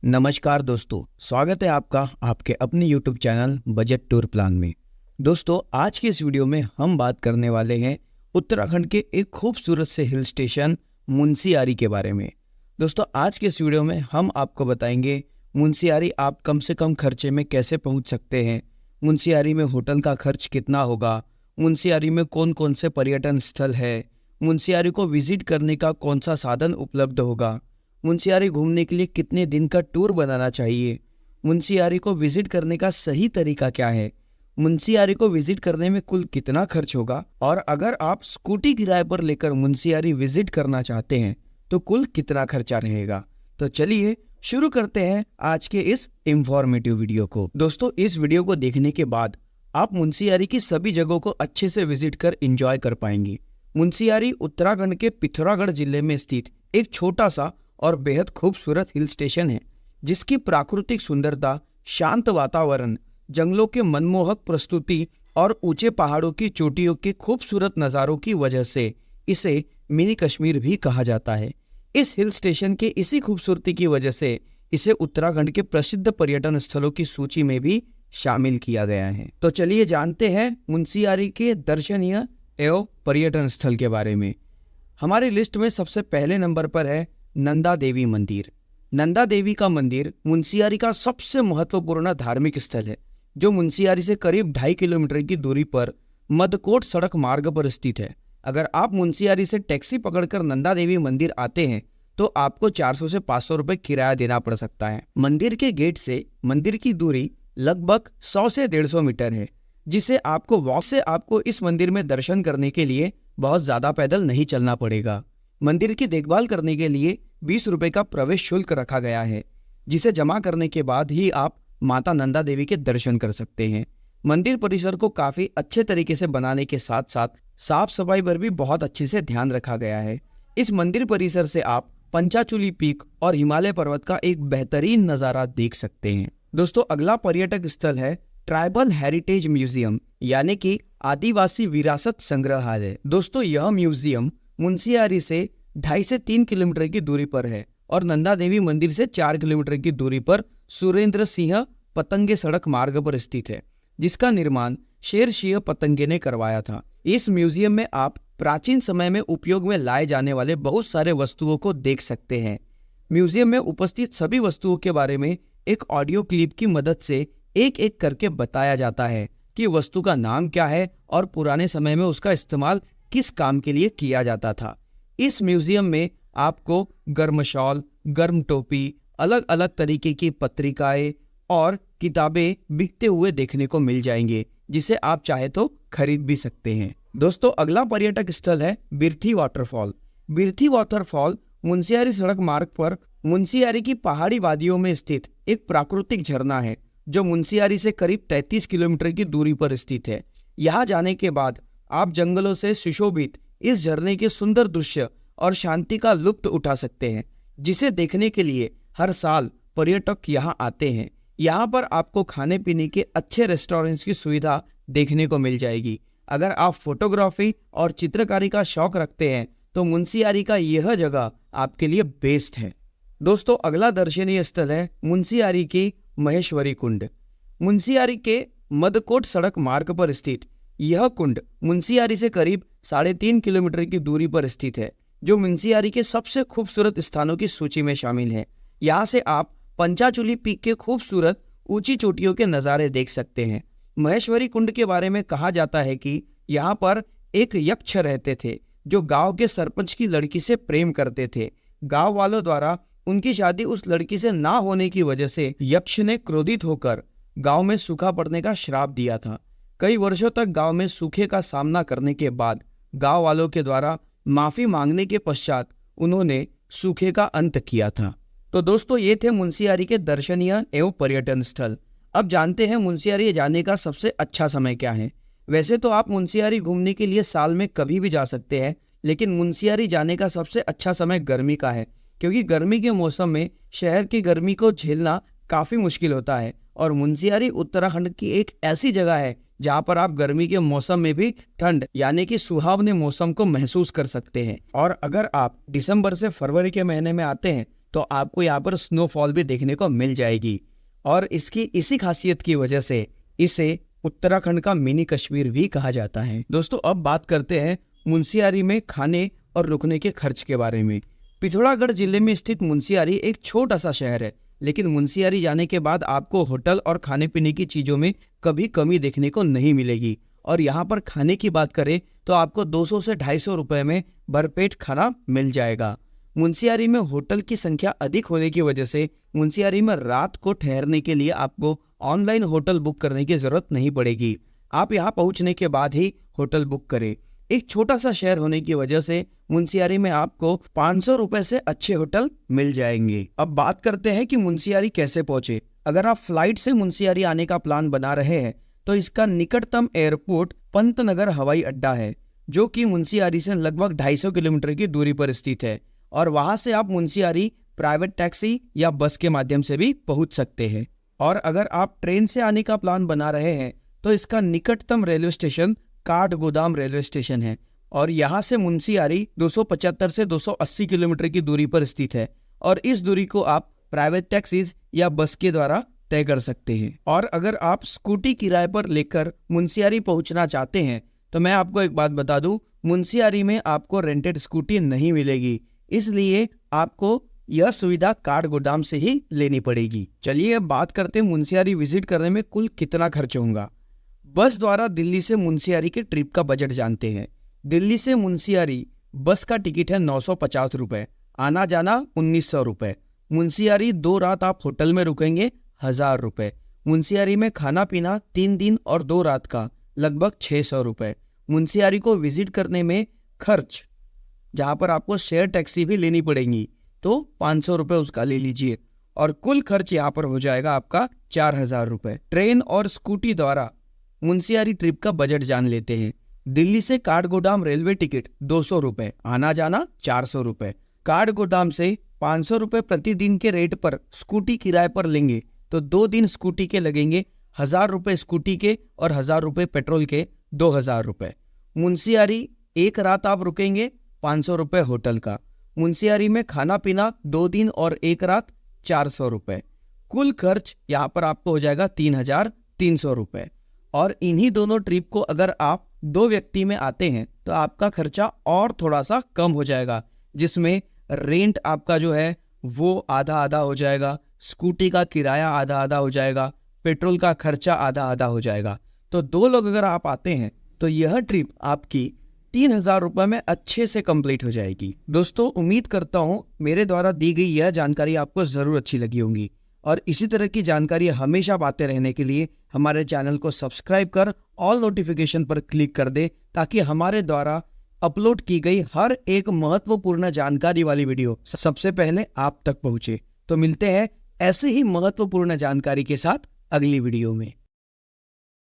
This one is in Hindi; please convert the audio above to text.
नमस्कार दोस्तों, स्वागत है आपका आपके अपने YouTube channel budget tour plan में। दोस्तों, आज के इस वीडियो में हम बात करने वाले हैं उत्तराखंड के एक खूबसूरत से हिल स्टेशन मुनस्यारी के बारे में। दोस्तों, आज के इस वीडियो में हम आपको बताएंगे मुनस्यारी आप कम से कम खर्चे में कैसे पहुंच सकते हैं, मुनस्यारी में होटल का खर्च कितना होगा, मुनस्यारी में कौन कौन से पर्यटन स्थल है, मुनस्यारी को विजिट करने का कौन सा साधन उपलब्ध होगा, मुनस्यारी घूमने के लिए कितने दिन का टूर बनाना चाहिए, मुनस्यारी को विजिट करने का सही तरीका क्या है, मुनस्यारी को विजिट करने में कुल कितना खर्च होगा और अगर आप स्कूटी किराए पर लेकर मुनस्यारी विजिट करना चाहते हैं तो कुल कितना खर्चा रहेगा। तो चलिए शुरू करते हैं आज के इस इंफॉर्मेटिव वीडियो को। दोस्तों, इस वीडियो को देखने के बाद आप मुनस्यारी की सभी जगहों को अच्छे से विजिट कर एंजॉय कर पाएंगे। मुनस्यारी उत्तराखंड के पिथौरागढ़ जिले में स्थित एक छोटा सा और बेहद खूबसूरत हिल स्टेशन है, जिसकी प्राकृतिक सुंदरता, शांत वातावरण, जंगलों के मनमोहक प्रस्तुति और ऊंचे पहाड़ों की चोटियों के खूबसूरत नज़ारों की वजह से इसे मिनी कश्मीर भी कहा जाता है। इस हिल स्टेशन के इसी खूबसूरती की वजह से इसे उत्तराखंड के प्रसिद्ध पर्यटन स्थलों की सूची में भी शामिल किया गया है। तो चलिए जानते हैं मुनस्यारी के दर्शनीय एवं पर्यटन स्थल के बारे में। हमारी लिस्ट में सबसे पहले नंबर पर है नंदा देवी मंदिर। नंदा देवी का मंदिर मुनस्यारी का सबसे महत्वपूर्ण धार्मिक स्थल है, जो मुनस्यारी से करीब 2.5 किलोमीटर की दूरी पर मदकोट सड़क मार्ग पर स्थित है। अगर आप मुनस्यारी से टैक्सी पकड़कर नंदा देवी मंदिर आते हैं तो आपको 400 से 500 रुपए किराया देना पड़ सकता है। मंदिर के गेट से मंदिर की दूरी लगभग 100 से 150 मीटर है, जिसे आपको इस मंदिर में दर्शन करने के लिए बहुत ज्यादा पैदल नहीं चलना पड़ेगा। मंदिर की देखभाल करने के लिए 20 रुपए का प्रवेश शुल्क रखा गया है, जिसे जमा करने के बाद ही आप माता नंदा देवी के दर्शन कर सकते हैं। मंदिर परिसर को काफी अच्छे तरीके से बनाने के साथ साथ साफ सफाई पर भी बहुत अच्छे से ध्यान रखा गया है। इस मंदिर परिसर से आप पंचाचूली पीक और हिमालय पर्वत का एक बेहतरीन नजारा देख सकते हैं। दोस्तों, अगला पर्यटक स्थल है ट्राइबल हेरिटेज म्यूजियम, यानी कि आदिवासी विरासत संग्रहालय। दोस्तों, यह म्यूजियम मुनस्यारी से 2.5 से 3 किलोमीटर की दूरी पर है और नंदा देवी मंदिर से 4 किलोमीटर की दूरी पर सुरेंद्र सिंह पतंगे सड़क मार्ग पर स्थित है, जिसका निर्माण शेर सिंह पतंगे ने करवाया था। इस म्यूजियम में आप प्राचीन समय में उपयोग में लाए जाने वाले बहुत सारे वस्तुओं को देख सकते हैं। म्यूजियम में उपस्थित सभी वस्तुओं के बारे में एक ऑडियो क्लिप की मदद से एक एक करके बताया जाता है कि वस्तु का नाम क्या है और पुराने समय में उसका इस्तेमाल किस काम के लिए किया जाता था। इस म्यूजियम में आपको गर्म शॉल, गर्म टोपी, अलग अलग तरीके की पत्रिकाएं और किताबें बिकते हुए देखने को मिल जाएंगे, जिसे आप चाहे तो खरीद भी सकते हैं। दोस्तों, अगला पर्यटक स्थल है बिर्थी वाटरफॉल। बिर्थी वाटरफॉल मुनस्यारी सड़क मार्ग पर मुनस्यारी की पहाड़ी वादियों में स्थित एक प्राकृतिक झरना है, जो मुनस्यारी से करीब 33 किलोमीटर की दूरी पर स्थित है। यहाँ जाने के बाद आप जंगलों से सुशोभित इस झरने के सुंदर दृश्य और शांति का लुत्फ उठा सकते हैं, जिसे देखने के लिए हर साल पर्यटक यहाँ आते हैं। यहाँ पर आपको खाने पीने के अच्छे रेस्टोरेंट्स की सुविधा देखने को मिल जाएगी। अगर आप फोटोग्राफी और चित्रकारी का शौक रखते हैं तो मुनस्यारी का यह जगह आपके लिए बेस्ट है। दोस्तों, अगला दर्शनीय स्थल है मुनस्यारी की महेश्वरी कुंड। मुनस्यारी के मदकोट सड़क मार्ग पर स्थित यह कुंड मुनस्यारी से करीब 3.5 किलोमीटर की दूरी पर स्थित है, जो मुनस्यारी के सबसे खूबसूरत स्थानों की सूची में शामिल है। यहाँ से आप पंचाचूली पीक के खूबसूरत ऊंची चोटियों के नज़ारे देख सकते हैं। महेश्वरी कुंड के बारे में कहा जाता है कि यहाँ पर एक यक्ष रहते थे, जो गांव के सरपंच की लड़की से प्रेम करते थे। गांव वालों द्वारा उनकी शादी उस लड़की से ना होने की वजह से यक्ष ने क्रोधित होकर गांव में सूखा पड़ने का श्राप दिया था। कई वर्षों तक गांव में सूखे का सामना करने के बाद गांव वालों के द्वारा माफी मांगने के पश्चात उन्होंने सूखे का अंत किया था। तो दोस्तों, ये थे मुनस्यारी के दर्शनीय एवं पर्यटन स्थल। अब जानते हैं मुनस्यारी जाने का सबसे अच्छा समय क्या है। वैसे तो आप मुनस्यारी घूमने के लिए साल में कभी भी जा सकते हैं, लेकिन मुनस्यारी जाने का सबसे अच्छा समय गर्मी का है, क्योंकि गर्मी के मौसम में शहर की गर्मी को झेलना काफी मुश्किल होता है और मुनस्यारी उत्तराखंड की एक ऐसी जगह है जहां पर आप गर्मी के मौसम में भी ठंड यानी कि सुहावने मौसम को महसूस कर सकते हैं। और अगर आप दिसंबर से फरवरी के महीने में आते हैं तो आपको यहाँ पर स्नोफॉल भी देखने को मिल जाएगी। और इसकी इसी खासियत की वजह से इसे उत्तराखंड का मिनी कश्मीर भी कहा जाता है। दोस्तों अब बात करते हैं मुंशियारी में खाने और रुकने के खर्च के बारे में। पिथौरागढ़ जिले में स्थित मुंशियारी एक छोटा सा शहर है, लेकिन मुंशियारी जाने के बाद आपको होटल और खाने पीने की चीज़ों में कभी कमी देखने को नहीं मिलेगी। और यहाँ पर खाने की बात करें तो आपको 200 से 250 रुपये में भरपेट खाना मिल जाएगा। मुंशियारी में होटल की संख्या अधिक होने की वजह से मुंशियारी में रात को ठहरने के लिए आपको ऑनलाइन होटल बुक करने की जरूरत नहीं पड़ेगी। आप यहाँ पहुँचने के बाद ही होटल बुक करें। एक छोटा सा शहर होने की वजह से मुंशियारी में आपको 500 रुपए से अच्छे होटल मिल जाएंगे। अब बात करते हैं कि मुंशियारी कैसे पहुंचे। अगर आप फ्लाइट से मुंशियारी आने का प्लान बना रहे हैं तो इसका निकटतम एयरपोर्ट पंतनगर हवाई अड्डा है, जो कि मुंशियारी से लगभग 250 किलोमीटर की दूरी पर स्थित है। और वहां से आप मुंशियारी प्राइवेट टैक्सी या बस के माध्यम से भी पहुंच सकते हैं। और अगर आप ट्रेन से आने का प्लान बना रहे हैं तो इसका निकटतम railway station Kathgodam railway station है, और यहाँ से मुंशियारी 275 से 280 किलोमीटर की दूरी पर स्थित है। और इस दूरी को आप प्राइवेट टैक्सीज या बस के द्वारा तय कर सकते हैं। और अगर आप स्कूटी किराए पर लेकर मुंशियारी पहुंचना चाहते हैं तो मैं आपको एक बात बता दूं, मुंशियारी में आपको रेंटेड स्कूटी नहीं मिलेगी, इसलिए आपको यह सुविधा काठगोदाम से ही लेनी पड़ेगी। चलिए अब बात करते हैं मुंशियारी विजिट करने में कुल कितना खर्च होगा। बस द्वारा दिल्ली से मुंशियारी के ट्रिप का बजट जानते हैं। दिल्ली से मुंशियारी बस का टिकट है 950 रुपये, आना जाना 1900 रुपये। मुंशियारी 2 रात आप होटल में रुकेंगे 1000 रुपये। मुंशियारी में खाना पीना 3 दिन और 2 रात का लगभग 600 रुपये। मुंशियारी को विजिट करने में खर्च, जहाँ पर आपको शेयर टैक्सी भी लेनी पड़ेगी, तो 500 रुपये उसका ले लीजिए। और कुल खर्च यहाँ पर हो जाएगा आपका 4000 रुपये। ट्रेन और स्कूटी द्वारा मुंशियारी ट्रिप का बजट जान लेते हैं। दिल्ली से काठगोदाम रेलवे टिकट 200 रुपये, आना जाना 400 रुपये। काठगोदाम से 500 रुपये प्रतिदिन के रेट पर स्कूटी किराए पर लेंगे तो 2 दिन स्कूटी के लगेंगे 1000 रुपये स्कूटी के और 1000 रुपये पेट्रोल के, 2000 रुपये। मुंशियारी 1 रात आप रुकेंगे, 500 रुपये होटल का। मुंशियारी में खाना पीना 2 दिन और 1 रात 400 रुपये। कुल खर्च यहाँ पर आपको हो जाएगा 3300 रुपये। और इन्हीं दोनों ट्रिप को अगर आप 2 व्यक्ति में आते हैं तो आपका खर्चा और थोड़ा सा कम हो जाएगा, जिसमें रेंट आपका जो है वो आधा आधा हो जाएगा, स्कूटी का किराया आधा आधा हो जाएगा, पेट्रोल का खर्चा आधा आधा हो जाएगा। तो 2 लोग अगर आप आते हैं तो यह ट्रिप आपकी 3000 रुपये में अच्छे से कंप्लीट हो जाएगी। दोस्तों उम्मीद करता हूँ मेरे द्वारा दी गई यह जानकारी आपको ज़रूर अच्छी लगी होगी, और इसी तरह की जानकारी हमेशा पाते रहने के लिए हमारे चैनल को सब्सक्राइब कर ऑल नोटिफिकेशन पर क्लिक कर दे, ताकि हमारे द्वारा अपलोड की गई हर एक महत्वपूर्ण जानकारी वाली वीडियो सबसे पहले आप तक पहुंचे। तो मिलते हैं ऐसे ही महत्वपूर्ण जानकारी के साथ अगली वीडियो में।